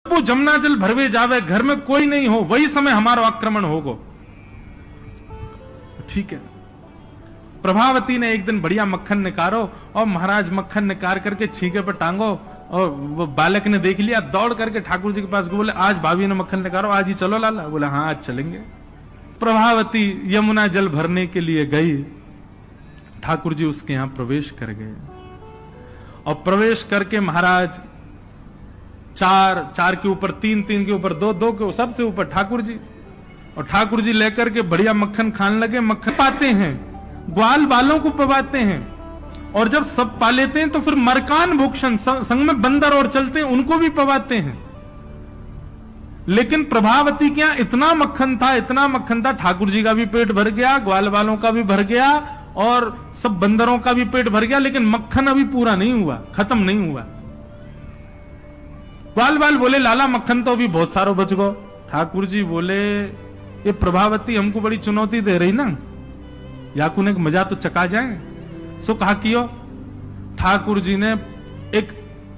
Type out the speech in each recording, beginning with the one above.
वो जमुना जल भरवे जावे, घर में कोई नहीं हो, वही समय हमारा आक्रमण होगो। ठीक है। प्रभावती ने एक दिन बढ़िया मक्खन निकारो और महाराज मक्खन निकाल करके छींके पर टांगो, और वो बालक ने देख लिया, दौड़ करके ठाकुर जी के पास बोले आज भाभी ने मक्खन निकालो, आज ही चलो लाला। बोले हाँ आज चलेंगे। प्रभावती यमुना जल भरने के लिए गई, ठाकुर जी उसके यहां प्रवेश कर गए, और प्रवेश करके महाराज चार के ऊपर तीन के ऊपर दो के सबसे ऊपर ठाकुर जी, और ठाकुर जी लेकर के बढ़िया मक्खन खाने लगे। मक्खन पाते हैं, ग्वाल बालों को पवाते हैं, और जब सब पा लेते हैं तो फिर मरकान भूषण संग में बंदर और चलते हैं उनको भी पवाते हैं। लेकिन प्रभावती के यहां इतना मक्खन था, ठाकुर जी का भी पेट भर गया, ग्वाल बालों का भी भर गया, और सब बंदरों का भी पेट भर गया, लेकिन मक्खन अभी पूरा नहीं हुआ, खत्म नहीं हुआ। ग्वाल बाल बोले लाला मक्खन तो अभी बहुत सारो बच गो। ठाकुर जी बोले ये प्रभावती हमको बड़ी चुनौती दे रही ना, याकू ने मजा तो चका जाए। सो कहा कियो। ठाकुर जी ने एक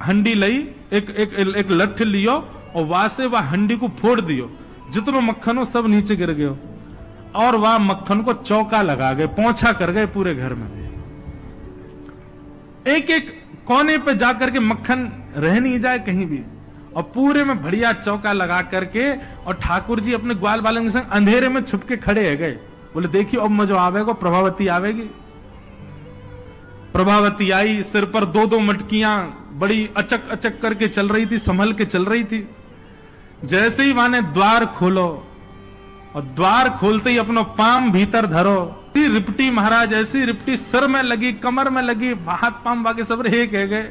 हंडी लई, एक लठ लियो, और वहां से वह हंडी को फोड़ दियो, जितनो मक्खन हो सब नीचे गिर गयो, और वह मक्खन को चौका लगा गए, पोंछा कर गए पूरे घर में। एक कोने पे जाकर के मक्खन रह नहीं जाए कहीं भी, और पूरे में बढ़िया चौका लगा करके, और ठाकुर जी अपने ग्वाल बालों के संग अंधेरे में छुप के खड़े है गए। बोले देखियो अब मजा आवेगा, प्रभावती आवेगी। प्रभावती आई, सिर पर दो मटकियां बड़ी अचक करके चल रही थी, संभल के चल रही थी। जैसे ही माने द्वार खोलो, और द्वार खोलते ही अपनो पाम भीतर धरो, रिपटी महाराज ऐसी रिपटी सिर में लगी, कमर में लगी, हाथ पाम बाके सब रह गए,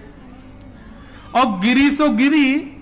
और गिरी सो गिरी